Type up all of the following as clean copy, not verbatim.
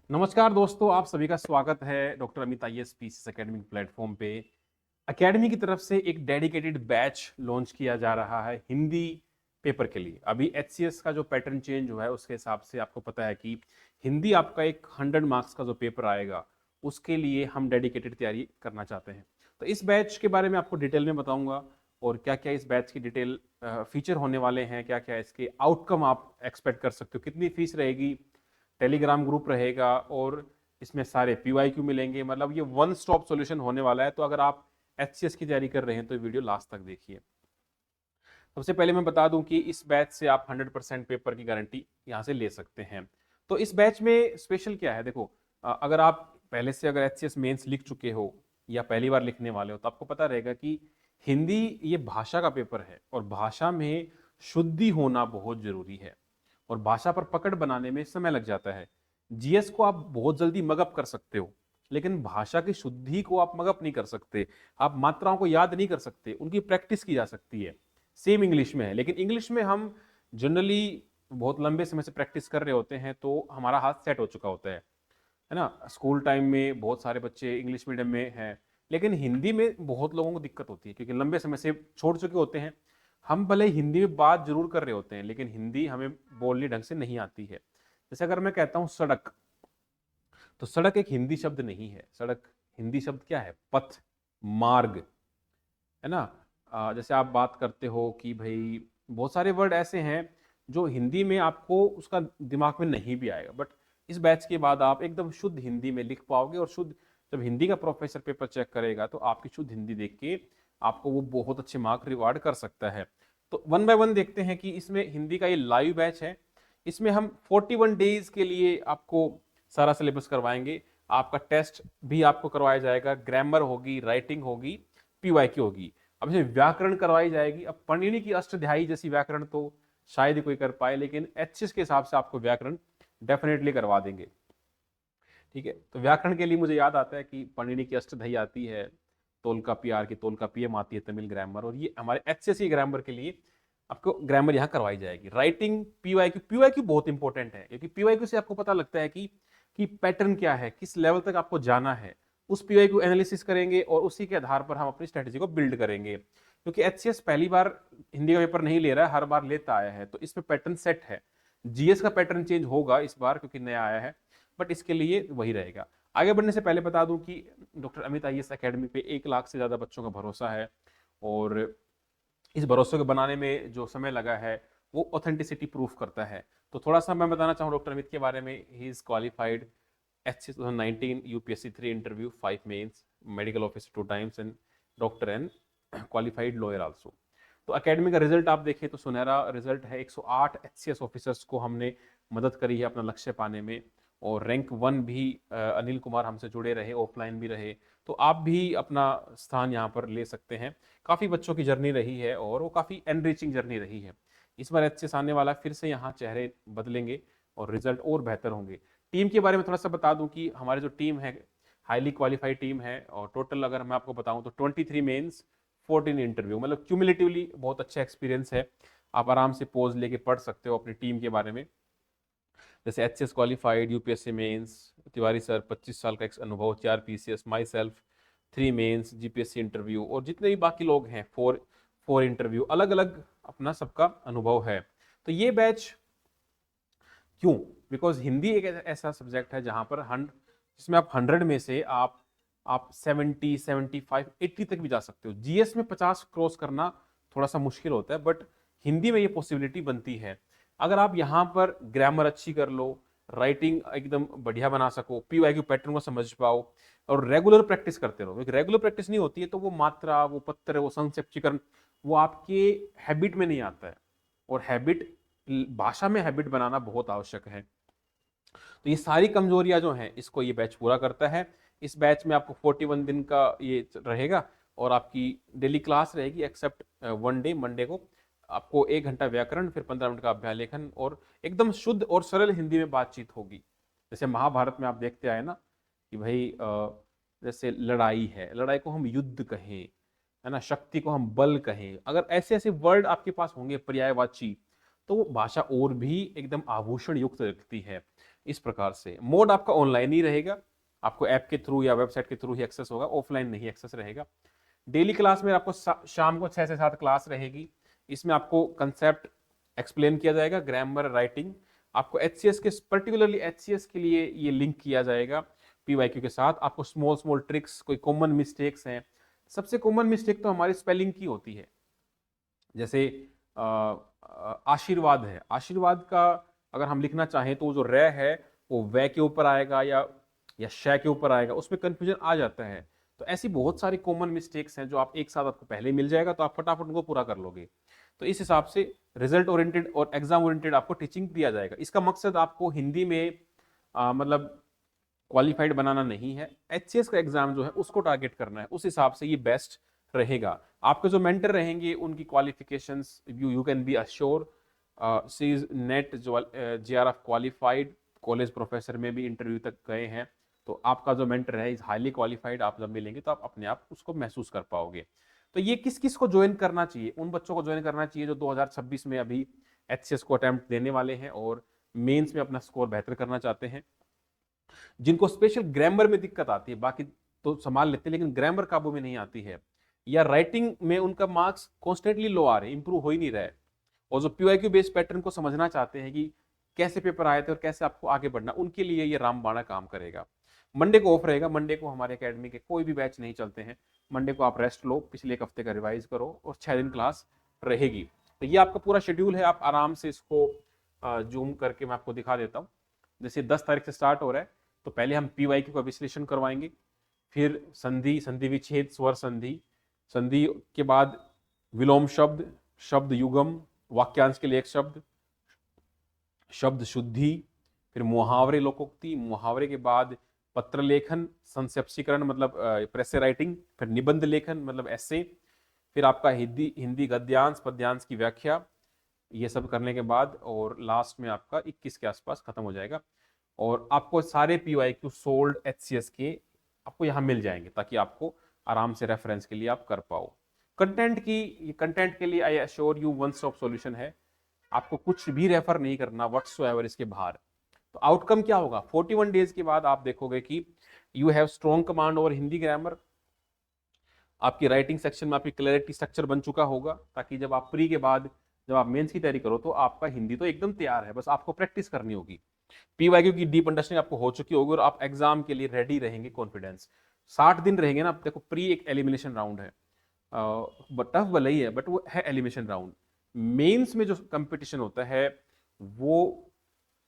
नमस्कार दोस्तों, आप सभी का स्वागत है doctor Amit IAS PCS academic platform पे। एकेडमी की तरफ से एक डेडिकेटेड बैच लॉन्च किया जा रहा है हिंदी पेपर के लिए। अभी एचसीएस का जो पैटर्न चेंज हुआ है उसके हिसाब से आपको पता है कि हिंदी आपका एक 100 मार्क्स का जो पेपर आएगा उसके लिए हम डेडिकेटेड तैयारी करना चाहते हैं। तो इस बैच के बारे में आपको डिटेल में बताऊंगा और क्या क्या इस बैच की डिटेल फीचर होने वाले हैं, क्या क्या इसके आउटकम आप एक्सपेक्ट कर सकते हो, कितनी फीस रहेगी, टेलीग्राम ग्रुप रहेगा और इसमें सारे पीवाईक्यू मिलेंगे। मतलब ये वन स्टॉप सॉल्यूशन होने वाला है। तो अगर आप एचसीएस की तैयारी कर रहे हैं तो वीडियो लास्ट तक देखिए। सबसे पहले मैं बता दूं कि इस बैच से आप 100% पेपर की गारंटी यहाँ से ले सकते हैं। तो इस बैच में स्पेशल क्या है, देखो, अगर आप पहले से अगर एचसीएस मेंस लिख चुके हो या पहली बार लिखने वाले हो तो आपको पता रहेगा कि हिंदी ये भाषा का पेपर है और भाषा में शुद्धि होना बहुत जरूरी है और भाषा पर पकड़ बनाने में समय लग जाता है। जीएस को आप बहुत जल्दी मगअप कर सकते हो लेकिन भाषा की शुद्धि को आप मगअप नहीं कर सकते। आप मात्राओं को याद नहीं कर सकते, उनकी प्रैक्टिस की जा सकती है। सेम इंग्लिश में है लेकिन इंग्लिश में हम जनरली बहुत लंबे समय से प्रैक्टिस कर रहे होते हैं तो हमारा हाथ सेट हो चुका होता है ना। स्कूल टाइम में बहुत सारे बच्चे इंग्लिश मीडियम में हैं लेकिन हिंदी में बहुत लोगों को दिक्कत होती है क्योंकि लंबे समय से छोड़ चुके होते हैं। हम भले हिंदी में बात जरूर कर रहे होते हैं लेकिन हिंदी हमें बोलनी ढंग से नहीं आती है। जैसे अगर मैं कहता हूं सड़क, तो सड़क एक हिंदी शब्द नहीं है। सड़क हिंदी शब्द क्या है? पथ, मार्ग, है ना। जैसे आप बात करते हो कि भाई बहुत सारे वर्ड ऐसे हैं जो हिंदी में आपको उसका दिमाग में नहीं भी आएगा, बट इस बैच के बाद आप एकदम शुद्ध हिंदी में लिख पाओगे और शुद्ध जब हिंदी का प्रोफेसर पेपर चेक करेगा तो आपकी शुद्ध हिंदी देख के आपको वो बहुत अच्छे मार्क रिवार्ड कर सकता है। तो वन बाय वन देखते हैं कि इसमें हिंदी का ये लाइव बैच है। इसमें हम 41 डेज के लिए आपको सारा सिलेबस करवाएंगे। आपका टेस्ट भी आपको करवाया जाएगा, ग्रामर होगी, राइटिंग होगी, पीवाईक्यू होगी। अब इसमें व्याकरण करवाई जाएगी। अब पाणिनि की अष्टाध्यायी जैसी व्याकरण तो शायद ही कोई कर पाए लेकिन एचएस के हिसाब से आपको व्याकरण डेफिनेटली करवा देंगे। ठीक है, तो व्याकरण के लिए मुझे याद आता है कि पाणिनि की अष्टाध्यायी आती है, तोलकापियार की तोलकापियम आती है, तमिल ग्रामर, और ये हमारे एचएससी ग्रामर के लिए आपको ग्रामर यहाँ करवाई जाएगी। राइटिंग, पीवाईक्यू, पीवाईक्यू बहुत इंपॉर्टेंट है क्योंकि पीवाईक्यू से आपको पता लगता है कि पैटर्न क्या है, किस लेवल तक आपको जाना है। उस पीवाईक्यू एनालिसिस करेंगे और उसी के आधार पर हम अपनी स्ट्रेटेजी को बिल्ड करेंगे। क्योंकि एचसीएस पहली बार हिंदी का पेपर नहीं ले रहा है, हर बार लेता आया है, तो इसमें पैटर्न सेट है। जीएस का पैटर्न चेंज होगा इस बार क्योंकि नया आया है, बट इसके लिए वही रहेगा। आगे बढ़ने से पहले बता दूं कि डॉक्टर अमित आईएएस एकेडमी पे 1 लाख से ज्यादा बच्चों का भरोसा है और इस भरोसे को बनाने में जो समय लगा है वो ऑथेंटिसिटी प्रूफ करता है। तो थोड़ा सा मैं बताना चाहूँ डॉक्टर अमित के बारे में। He is qualified HC 2019, UPSC 3 interview, 5 mains, medical officer 2 times and doctor and qualified lawyer also. तो एकेडमी का रिजल्ट आप देखें तो सुनहरा रिजल्ट है। 108 एचसीएस ऑफिसर्स को हमने मदद करी है अपना लक्ष्य पाने में और रैंक 1 भी अनिल कुमार हमसे जुड़े रहे, ऑफलाइन भी रहे। तो आप भी अपना स्थान यहाँ पर ले सकते हैं। काफ़ी बच्चों की जर्नी रही है और वो काफ़ी एनरिचिंग जर्नी रही है। इस बार एचसीएस आने वाला, फिर से यहाँ चेहरे बदलेंगे और रिजल्ट और बेहतर होंगे। टीम के बारे में थोड़ा सा बता दूं कि हमारी जो टीम है हाईली क्वालिफाइड टीम है और टोटल अगर मैं आपको बताऊं तो 23 मेंस, 14 इंटरव्यू, मतलब क्यूमुलेटिवली बहुत अच्छा एक्सपीरियंस है। आप आराम से पोज लेके पढ़ सकते हो अपनी टीम के बारे में। जैसे HS qualified, UPSC mains, Tiwari sir 25 साल का अनुभव, 4 PCS, myself 3 mains, GPSC interview, और जितने भी बाकी लोग हैं 4 इंटरव्यू, अलग अलग अपना सबका अनुभव है। तो ये बैच क्यों? बिकॉज हिंदी एक ऐसा सब्जेक्ट है जहां पर जिसमें आप 100 में से आप 70, 75, 80 तक भी जा सकते हो। जीएस में 50 क्रॉस करना थोड़ा सा मुश्किल होता है, बट हिंदी में ये पॉसिबिलिटी बनती है। अगर आप यहाँ पर ग्रामर अच्छी कर लो, राइटिंग एकदम बढ़िया बना सको, पीवाईक्यू पैटर्न को समझ पाओ और रेगुलर प्रैक्टिस करते रहो। रेगुलर प्रैक्टिस नहीं होती है तो वो मात्रा, वो पत्र, वो संक्षिप्तीकरण वो आपके हैबिट में नहीं आता है। और हैबिट, भाषा में हैबिट बनाना बहुत आवश्यक है। तो ये सारी कमजोरियां जो हैं इसको ये बैच पूरा करता है। इस बैच में आपको 41 दिन का ये रहेगा और आपकी डेली क्लास रहेगी एक्सेप्ट वन डे, मंडे को। आपको 1 घंटा व्याकरण, फिर 15 मिनट का अभ्यास लेखन और एकदम शुद्ध और सरल हिंदी में बातचीत होगी। जैसे महाभारत में आप देखते आए ना कि भाई जैसे लड़ाई है, लड़ाई को हम युद्ध कहें, है ना, शक्ति को हम बल कहें, अगर ऐसे ऐसे वर्ड आपके पास होंगे पर्यायवाची तो वो भाषा और भी एकदम आभूषण युक्त लगती है। इस प्रकार से मोड आपका ऑनलाइन ही रहेगा, आपको ऐप के थ्रू या वेबसाइट के थ्रू ही एक्सेस होगा, ऑफलाइन नहीं एक्सेस रहेगा। डेली क्लास में आपको शाम को 6 से 7 क्लास रहेगी। इसमें आपको कंसेप्ट एक्सप्लेन किया जाएगा, ग्रामर, राइटिंग। आपको एचसीएस के, पर्टिकुलरली एचसीएस के लिए ये लिंक किया जाएगा पीवाईक्यू के साथ। आपको स्मॉल स्मॉल ट्रिक्स, कोई कॉमन मिस्टेक्स हैं। सबसे कॉमन मिस्टेक तो हमारी स्पेलिंग की होती है। जैसे आशीर्वाद है, आशीर्वाद का अगर हम लिखना चाहें तो जो रे है वो वे के ऊपर आएगा या श के ऊपर आएगा, उसमें कंफ्यूजन आ जाता है। तो ऐसी बहुत सारी कॉमन मिस्टेक्स हैं जो आप एक साथ आपको पहले मिल जाएगा, तो आप फटाफट उनको पूरा कर लोगे। तो इस हिसाब से रिजल्ट ओरिएंटेड और एग्जाम ओरिएंटेड आपको टीचिंग दिया जाएगा। इसका मकसद आपको हिंदी में मतलब क्वालिफाइड बनाना नहीं है, एचसीएस का एग्जाम जो है उसको टारगेट करना है। उस हिसाब से ये बेस्ट रहेगा। आपके जो मेंटर रहेंगे उनकी qualifications you can be assure, she is NET JRF qualified, college professor में भी इंटरव्यू तक गए हैं। तो आपका जो मेंटर है इज हाईली क्वालिफाइड। आप जब मिलेंगे तो आप अपने आप उसको महसूस कर पाओगे। तो ये किस किस को ज्वाइन करना चाहिए? उन बच्चों को ज्वाइन करना चाहिए जो 2026 में अभी एचसीएस को अटेम्प्ट देने वाले हैं और मेंस में अपना स्कोर बेहतर करना चाहते हैं। जिनको स्पेशल ग्रामर में दिक्कत आती है, बाकी तो संभाल लेते हैं लेकिन ग्रामर काबू में नहीं आती है, या राइटिंग में उनका मार्क्स कॉन्स्टेंटली लो आ रहे हैं, इंप्रूव हो ही नहीं रहा है, और जो पीवाईक्यू बेस्ड पैटर्न को समझना चाहते हैं कि कैसे पेपर आए थे और कैसे आपको आगे बढ़ना, उनके लिए ये रामबाण काम करेगा। मंडे को ऑफ रहेगा। मंडे को हमारे एकेडमी के कोई भी बैच नहीं चलते हैं। मंडे को आप रेस्ट लो, पिछले एक हफ्ते का रिवाइज करो और 6 दिन क्लास रहेगी। तो ये आपका पूरा शेड्यूल है। आप आराम से इसको जूम करके मैं आपको दिखा देता हूँ। जैसे 10 तारीख से स्टार्ट हो रहा है, तो पहले हम पीवाईक्यू का विश्लेषण करवाएंगे, फिर संधि, संधि विच्छेद, स्वर संधि, संधि के बाद विलोम शब्द, शब्द युगम, वाक्यांश के लिए एक शब्द, शब्द शुद्धि, फिर मुहावरे, लोकोक्ति, मुहावरे के बाद पत्र लेखन, संक्षिप्तीकरण मतलब प्रेस राइटिंग, फिर निबंध लेखन मतलब ऐसे, फिर आपका हिंदी हिंदी गद्यांश, पद्यांश की व्याख्या, ये सब करने के बाद और लास्ट में आपका 21 के आसपास खत्म हो जाएगा। और आपको सारे पीवाईक्यू सोल्ड एचसीएस के आपको यहाँ मिल जाएंगे, ताकि आपको आराम से रेफरेंस के लिए आप कर पाओ। कंटेंट के लिए I assure you one stop solution है। आपको कुछ भी रेफर नहीं करना व्हाटसोएवर इसके बाहर। तो आउटकम क्या होगा? 41 डेज के बाद आप देखोगे कि you have strong command over Hindi grammar. आपकी राइटिंग सेक्शन में आपकी क्लैरिटी स्ट्रक्चर बन चुका होगा, ताकि जब आप प्री के बाद जब आप मेंस की तैयारी करो तो आपका हिंदी तो एकदम तैयार है, बस आपको प्रैक्टिस करनी होगी। पीवाईक्यू की डीप अंडरस्टैंडिंग आपको हो चुकी होगी और आप एग्जाम के लिए रेडी रहेंगे, कॉन्फिडेंस। 60 दिन रहेंगे ना। देखो, प्री एक एलिमिनेशन राउंड है, टफ भले ही है बट वो है एलिमिनेशन राउंड। मेंस में जो कंपटीशन होता है वो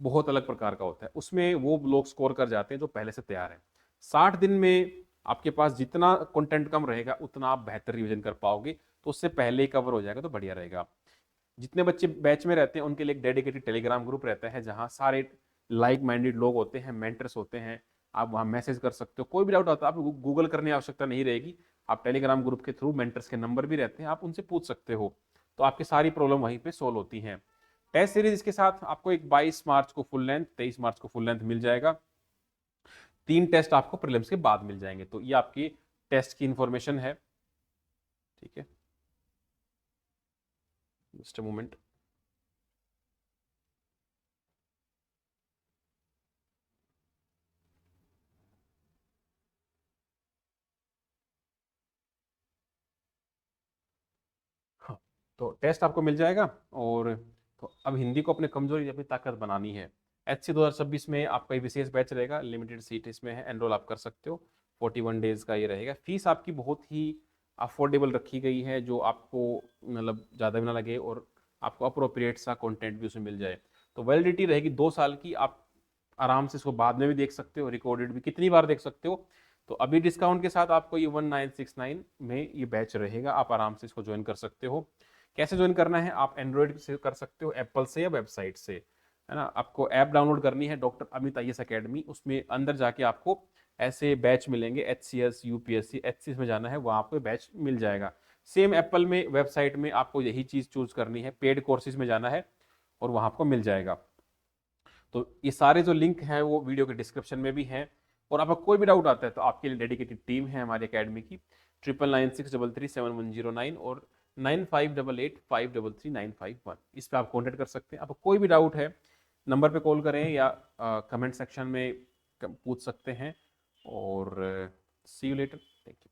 बहुत अलग प्रकार का होता है। उसमें वो लोग स्कोर कर जाते हैं जो पहले से तैयार है। 60 दिन में आपके पास जितना कंटेंट कम रहेगा उतना आप बेहतर रिवीजन कर पाओगे, तो उससे पहले ही कवर हो जाएगा तो बढ़िया रहेगा। जितने बच्चे बैच में रहते हैं उनके लिए एक डेडिकेटेड टेलीग्राम ग्रुप रहता है, जहां सारे लाइक माइंडेड लोग होते हैं, मेंटर्स होते हैं। आप वहां मैसेज कर सकते हो, कोई भी डाउट आता है, आप गूगल करने की आवश्यकता नहीं रहेगी। आप टेलीग्राम ग्रुप के थ्रू, मेंटर्स के नंबर भी रहते हैं, आप उनसे पूछ सकते हो, तो आपकी सारी प्रॉब्लम वहीं पे सोल्व होती हैं। टेस्ट सीरीज इसके साथ आपको एक 22 मार्च को फुल लेंथ, 23 मार्च को फुल लेंथ मिल जाएगा। 3 टेस्ट आपको प्रीलिम्स के बाद मिल जाएंगे। तो ये आपकी टेस्ट की इंफॉर्मेशन है। ठीक है, जस्ट अ मोमेंट। हाँ, तो टेस्ट आपको मिल जाएगा। और तो अब हिंदी को अपने कमजोरी अपनी ताकत बनानी है। एचसी 2026 में आपका विशेष बैच रहेगा, लिमिटेड सीट इसमें है, एनरोल आप कर सकते हो। 41 डेज का ये रहेगा। फीस आपकी बहुत ही अफोर्डेबल रखी गई है, जो आपको मतलब ज़्यादा भी ना लगे और आपको अप्रोप्रिएट सा कंटेंट भी उसमें मिल जाए। तो वैलिडिटी रहेगी 2 साल की। आप आराम से इसको बाद में भी देख सकते हो, रिकॉर्डेड भी कितनी बार देख सकते हो। तो अभी डिस्काउंट के साथ आपको ये 1969 में ये बैच रहेगा, आप आराम से इसको ज्वाइन कर सकते हो। कैसे ज्वाइन करना है? आप एंड्रॉइड से कर सकते हो, एप्पल से या वेबसाइट से, है ना। आपको ऐप डाउनलोड करनी है, डॉक्टर अमित आईएएस अकेडमी। उसमें अंदर जाके आपको ऐसे बैच मिलेंगे, एचसीएस, यूपीएससी, एचसीएस में जाना है, वहाँ आपको बैच मिल जाएगा। सेम एप्पल में, वेबसाइट में आपको यही चीज़ चूज करनी है, पेड कोर्सेज में जाना है और वहाँ आपको मिल जाएगा। तो ये सारे जो लिंक हैं वो वीडियो के डिस्क्रिप्शन में भी हैं। और आपका कोई भी डाउट आता है तो आपके लिए डेडिकेटेड टीम है हमारी एकेडमी की, 9996337109 और 9588533951। इस पर आप कॉन्टेक्ट कर सकते हैं। आपको कोई भी डाउट है नंबर पे कॉल करें या कमेंट सेक्शन में पूछ सकते हैं। और सी यू लेटर, थैंक यू।